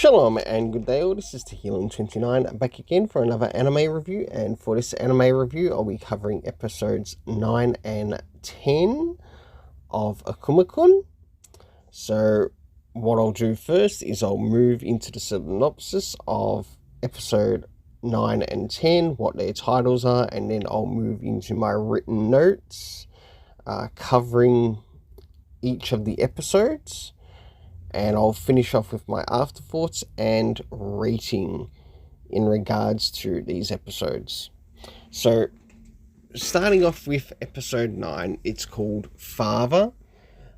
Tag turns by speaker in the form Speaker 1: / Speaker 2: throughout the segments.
Speaker 1: Shalom and good day all, this is Healing29 back again for another anime review, and for this anime review I'll be covering episodes 9 and 10 of Akuma Kun. So what I'll do first is I'll move into the synopsis of episode 9 and 10, what their titles are, and then I'll move into my written notes covering each of the episodes. And I'll finish off with my afterthoughts and rating in regards to these episodes. So, starting off with episode 9, it's called Father,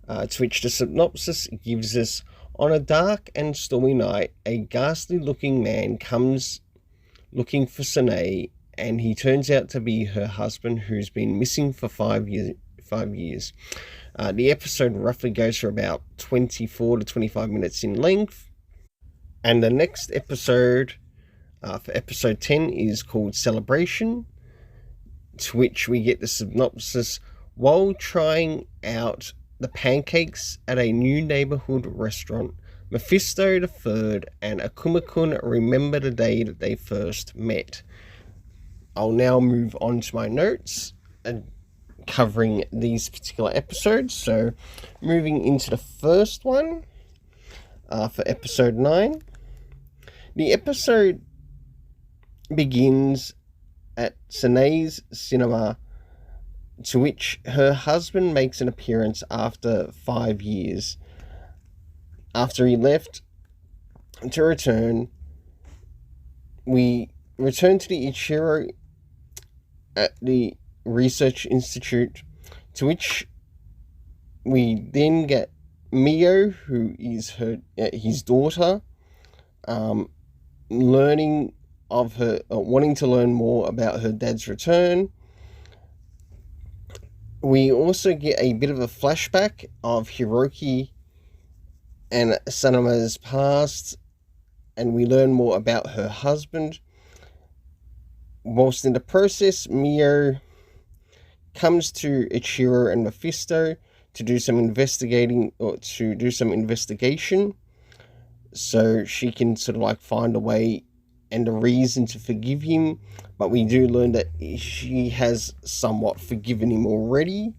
Speaker 1: to which the synopsis gives us, on a dark and stormy night, a ghastly-looking man comes looking for Sanae, and he turns out to be her husband who's been missing for 5 years. The episode roughly goes for about 24 to 25 minutes in length. And the next episode, for episode 10, is called Celebration, to which we get the synopsis. While trying out the pancakes at a new neighborhood restaurant, Mephisto III and Akuma Kun remember the day that they first met. I'll now move on to my notes and covering these particular episodes. So moving into the first one, for episode 9, the episode begins at Sanae's cinema, to which her husband makes an appearance after 5 years. After he left to return, we return to the Ichiro at the Research Institute, to which we then get Mio, who is his daughter, learning of her, wanting to learn more about her dad's return. We also get a bit of a flashback of Hiroki and Sanama's past, and we learn more about her husband. Whilst in the process, Mio comes to Ichiro and Mephisto to do some investigation, so she can sort of like find a way and a reason to forgive him. But we do learn that she has somewhat forgiven him already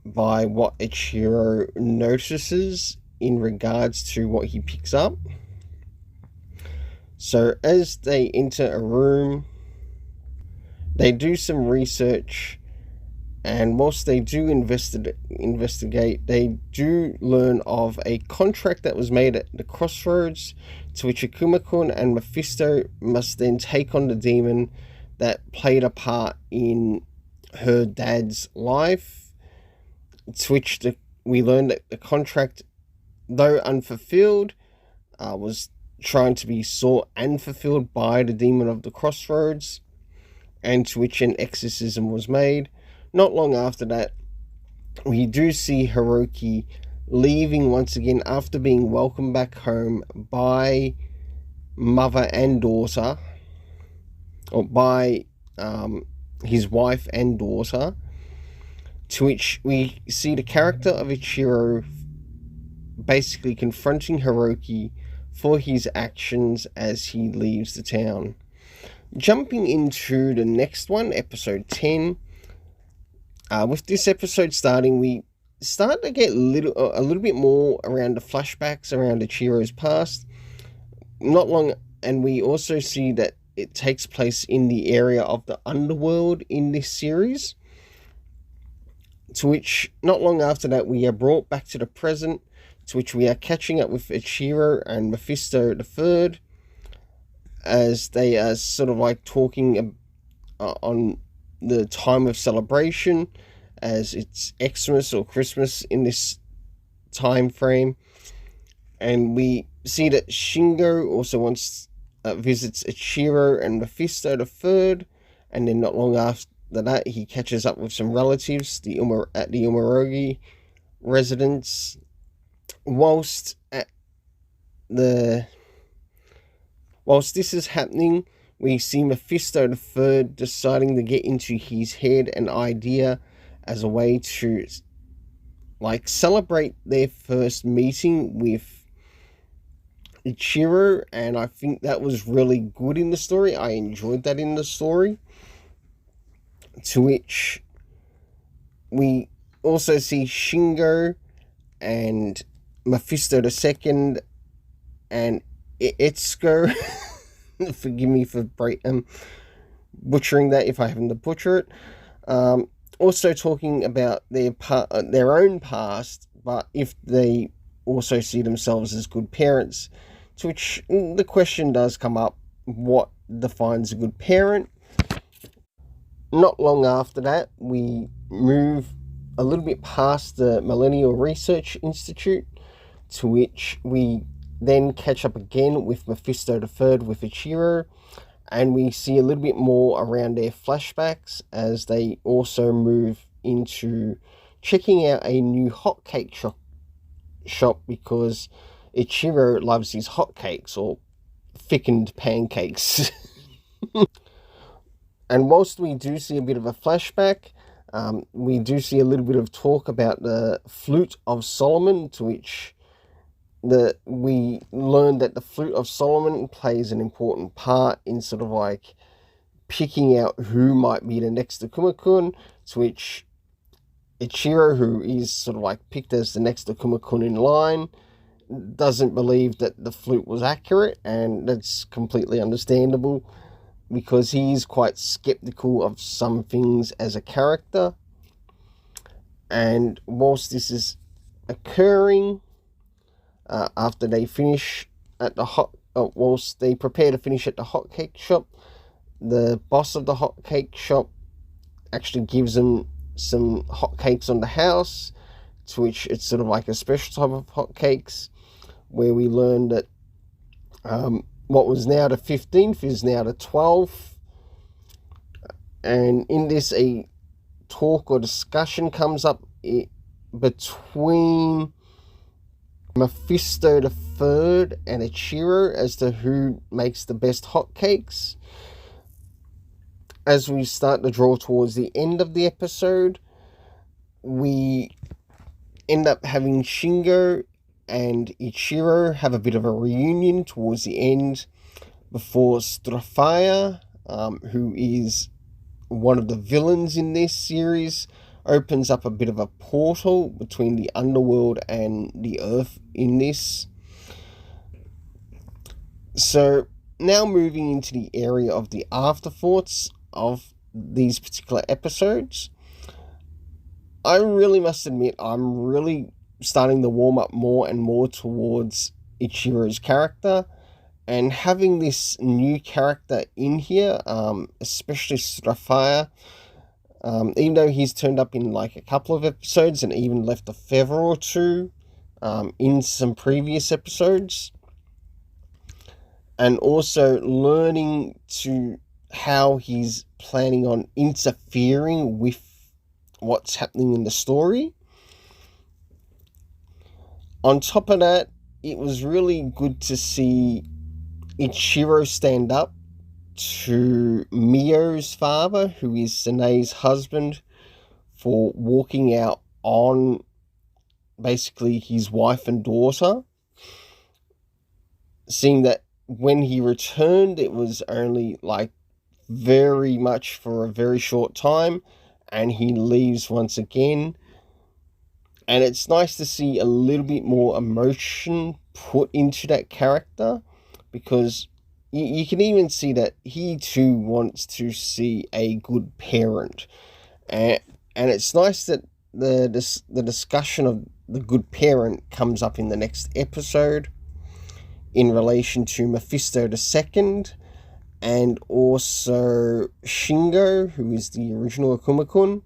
Speaker 1: by what Ichiro notices in regards to what he picks up. So as they enter a room, they do some research. And whilst they do investigate, they do learn of a contract that was made at the crossroads, to which Akuma Kun and Mephisto must then take on the demon that played a part in her dad's life, to which we learn that the contract, though unfulfilled, was trying to be sought and fulfilled by the demon of the crossroads, and to which an exorcism was made. Not long after that, we do see Hiroki leaving once again after being welcomed back home by mother and daughter, or by his wife and daughter, to which we see the character of Ichiro basically confronting Hiroki for his actions as he leaves the town. Jumping into the next one, episode 10, with this episode starting, we start to get a little bit more around the flashbacks around Ichiro's past. And we also see that it takes place in the area of the underworld in this series, to which not long after that we are brought back to the present, to which we are catching up with Ichiro and Mephisto III, as they are sort of like talking on the time of celebration, as it's Xmas or Christmas in this time frame. And we see that Shingo also visits Ichiro and Mephisto III, and then not long after that he catches up with some relatives at the Umarogi residence. Whilst this is happening, we see Mephisto III deciding to get into his head an idea as a way to like celebrate their first meeting with Ichiro, and I think that was really good in the story. I enjoyed that in the story. To which we also see Shingo and Mephisto II and Etsuko. Forgive me for butchering that if I happen to butcher it. Also talking about their own past, but if they also see themselves as good parents, to which the question does come up, what defines a good parent? Not long after that, we move a little bit past the Millennial Research Institute, to which we then catch up again with Mephisto III with Ichiro, and we see a little bit more around their flashbacks as they also move into checking out a new hotcake shop because Ichiro loves his hotcakes, or thickened pancakes. And whilst we do see a bit of a flashback, we do see a little bit of talk about the Flute of Solomon, to which we learn that the Flute of Solomon plays an important part in sort of like picking out who might be the next Akuma Kun, to which Ichiro, who is sort of like picked as the next Akuma Kun in line, doesn't believe that the flute was accurate, and that's completely understandable because he is quite skeptical of some things as a character. And whilst this is occurring, after they finish at whilst they prepare to finish at the hotcake shop, the boss of the hotcake shop actually gives them some hotcakes on the house, to which it's sort of like a special type of hotcakes, where we learn that what was now the 15th is now the 12th. And in this, a talk or discussion comes up between Mephisto III and Ichiro as to who makes the best hotcakes. As we start to draw towards the end of the episode, we end up having Shingo and Ichiro have a bit of a reunion towards the end before Strafaya, who is one of the villains in this series, opens up a bit of a portal between the underworld and the earth in this. So now moving into the area of the afterthoughts of these particular episodes, I really must admit I'm really starting to warm up more and more towards Ichiro's character, and having this new character in here, especially Strafaya, even though he's turned up in like a couple of episodes and even left a feather or two in some previous episodes, and also learning to how he's planning on interfering with what's happening in the story. On top of that, it was really good to see Ichiro stand up to Mio's father, who is Sane's husband, for walking out on basically his wife and daughter. Seeing that when he returned, it was only like very much for a very short time, and he leaves once again. And it's nice to see a little bit more emotion put into that character, because you can even see that he too wants to see a good parent. And it's nice that the discussion of the good parent comes up in the next episode in relation to Mephisto II and also Shingo, who is the original Akuma Kun.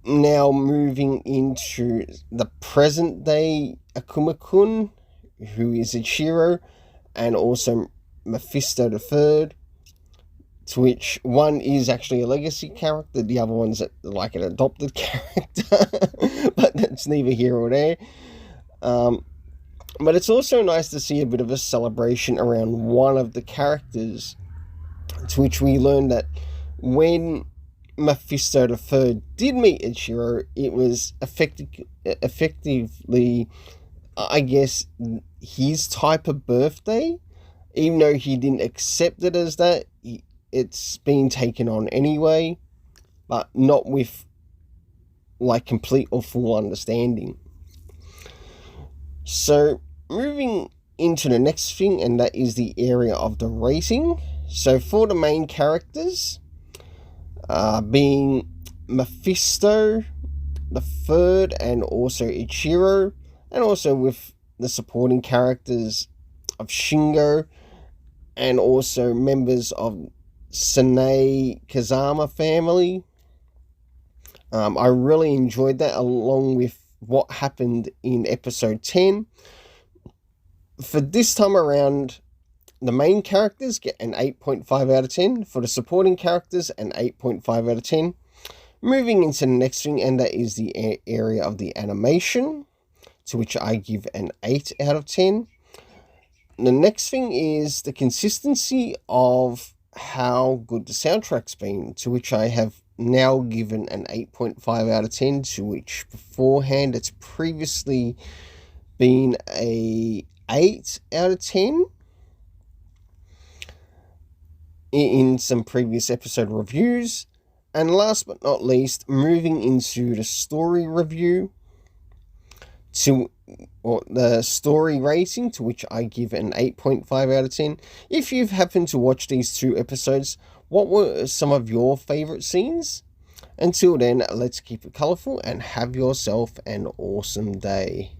Speaker 1: Now moving into the present day Akuma Kun, who is Ichiro, and also Mephisto III, to which one is actually a legacy character, the other one's like an adopted character, but that's neither here or there. But it's also nice to see a bit of a celebration around one of the characters, to which we learned that when Mephisto III did meet Ichiro, it was effectively I guess, his type of birthday. Even though he didn't accept it as that, it's been taken on anyway, but not with like complete or full understanding. So moving into the next thing, and that is the area of the rating. So for the main characters, being Mephisto, the Third, and also Ichiro, and also with the supporting characters of Shingo, and also members of Sanae Kazama family. I really enjoyed that, along with what happened in episode 10. For this time around, the main characters get an 8.5 out of 10. For the supporting characters, an 8.5 out of 10. Moving into the next thing, and that is the area of the animation, to which I give an 8 out of 10. The next thing is the consistency of how good the soundtrack's been, to which I have now given an 8.5 out of 10, to which beforehand it's previously been a 8 out of 10 in some previous episode reviews. And last but not least, moving into the story review, or the story rating, to which I give an 8.5 out of 10. If you've happened to watch these two episodes, what were some of your favourite scenes? Until then, let's keep it colourful and have yourself an awesome day.